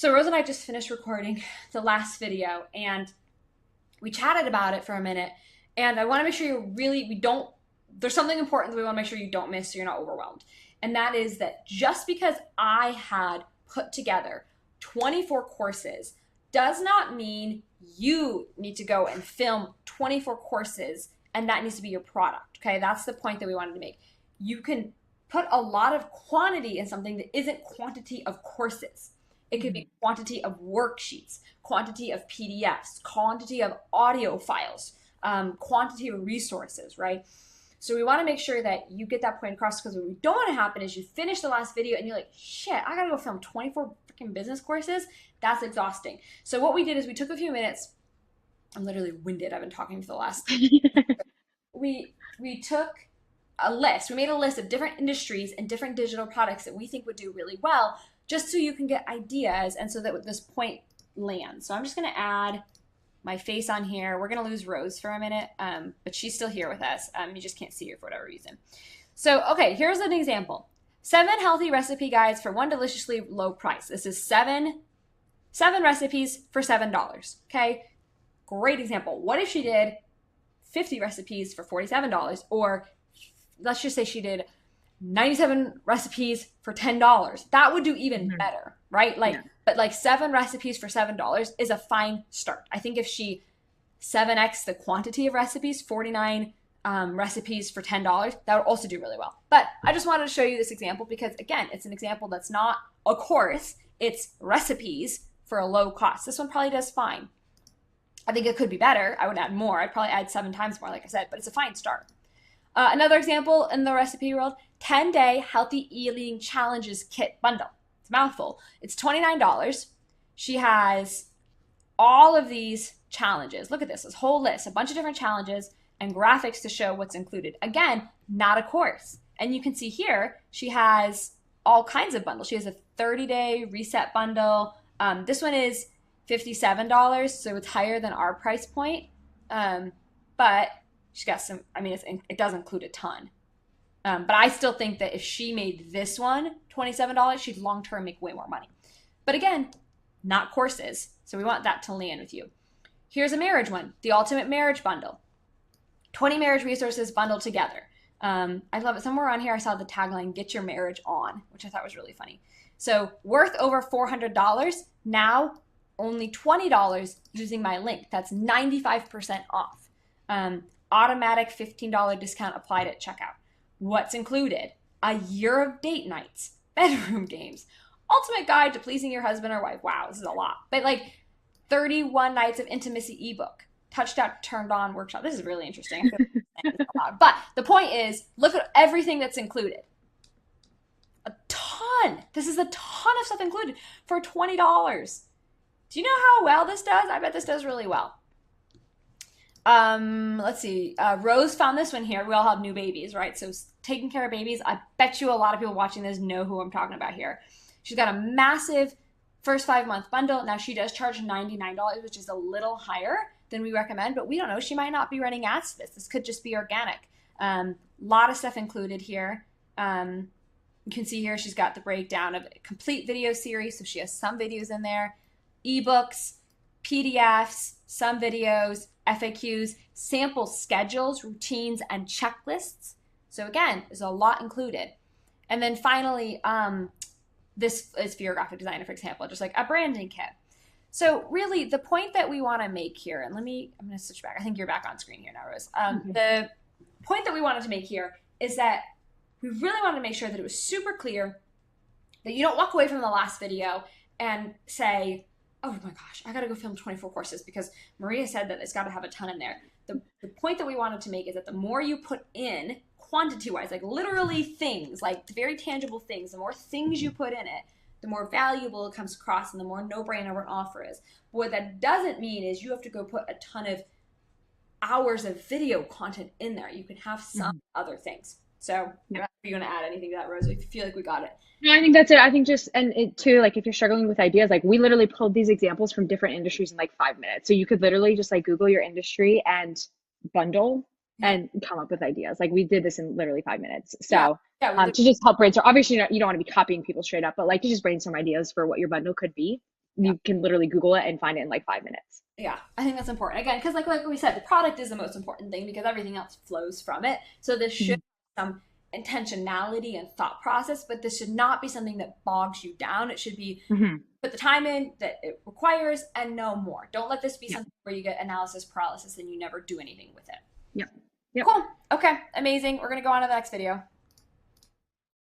So Rose and I just finished recording the last video and we chatted about it for a minute. And I want to make sure we don't, there's something important that we want to make sure you don't miss so you're not overwhelmed. And that is that just because I had put together 24 courses does not mean you need to go and film 24 courses and that needs to be your product. Okay. That's the point that we wanted to make. You can put a lot of quantity in something that isn't quantity of courses. It could be quantity of worksheets, quantity of PDFs, quantity of audio files, quantity of resources, right? So we want to make sure that you get that point across because what we don't want to happen is you finish the last video and you're like, shit, I got to go film 24 freaking business courses. That's exhausting. So what we did is we took a few minutes. I'm literally winded. I've been talking for the last. We took a list. We made a list of different industries and different digital products that we think would do really well, just so you can get ideas and so that this point lands. So I'm just going to add my face on here. We're going to lose Rose for a minute, but she's still here with us. You just can't see her for whatever reason. So, okay, here's an example. 7 healthy recipe guides for one deliciously low price. This is seven recipes for $7. Okay, great example. What if she did 50 recipes for $47? Or let's just say she did 97 recipes for $10. That would do even better, right? Like, yeah. But like 7 recipes for $7 is a fine start. I think if she 7x the quantity of recipes, 49 recipes for $10, that would also do really well. But I just wanted to show you this example because, again, it's an example that's not a course. It's recipes for a low cost. This one probably does fine. I think it could be better. I would add more. I'd probably add 7 times more, like I said, but it's a fine start. Another example in the recipe world, 10-day healthy eating challenges kit bundle. It's a mouthful. It's $29. She has all of these challenges. Look at this whole list, a bunch of different challenges and graphics to show what's included. Again, not a course. And you can see here, she has all kinds of bundles. She has a 30-day reset bundle. This one is $57, so it's higher than our price point. But she's got some, I mean, it does include a ton. But I still think that if she made this one $27, she'd long-term make way more money. But again, not courses. So we want that to land with you. Here's a marriage one, the Ultimate Marriage Bundle. 20 marriage resources bundled together. I love it. Somewhere on here I saw the tagline, get your marriage on, which I thought was really funny. So worth over $400, now only $20 using my link. That's 95% off. Automatic $15 discount applied at checkout. What's included? A year of date nights, bedroom games, ultimate guide to pleasing your husband or wife. Wow, this is a lot. But like 31 nights of intimacy ebook, touched out, turned on workshop. This is really interesting. I feel like a lot. But the point is, look at everything that's included. A ton. This is a ton of stuff included for $20. Do you know how well this does? I bet this does really well. Let's see. Rose found this one here. We all have new babies, right? So taking care of babies. I bet you a lot of people watching this know who I'm talking about here. She's got a massive first 5-month bundle. Now she does charge $99, which is a little higher than we recommend, but we don't know. She might not be running ads for this. This could just be organic. Lot of stuff included here. You can see here she's got the breakdown of a complete video series. So she has some videos in there, ebooks, PDFs, some videos, FAQs, sample schedules, routines, and checklists. So again, there's a lot included. And then finally, this is for your graphic designer, for example, just like a branding kit. So really the point that we want to make here, and I'm going to switch back. I think you're back on screen here now, Rose. The point that we wanted to make here is that we really wanted to make sure that it was super clear that you don't walk away from the last video and say, oh my gosh, I got to go film 24 courses because Maria said that it's got to have a ton in there. The point that we wanted to make is that the more you put in quantity-wise, like literally things, like very tangible things, the more things you put in it, the more valuable it comes across and the more no-brainer an offer is. But what that doesn't mean is you have to go put a ton of hours of video content in there. You can have some other things. So are you going to add anything to that, Rose? If you feel like we got it. No, I think that's it. I think just, and it too, like if you're struggling with ideas, like we literally pulled these examples from different industries in like 5 minutes. So you could literally just like Google your industry and bundle and come up with ideas. Like we did this in literally 5 minutes. So to just help brainstorm, obviously you don't want to be copying people straight up, but like to just brainstorm ideas for what your bundle could be. Yeah. You can literally Google it and find it in like 5 minutes. Yeah, I think that's important. Again, because like we said, the product is the most important thing because everything else flows from it. So this should Mhm. have some intentionality and thought process, but this should not be something that bogs you down. It should be Mhm. put the time in that it requires and no more. Don't let this be Yeah. something where you get analysis paralysis and you never do anything with it. Yep. Yep. Cool. Okay, amazing. We're gonna go on to the next video.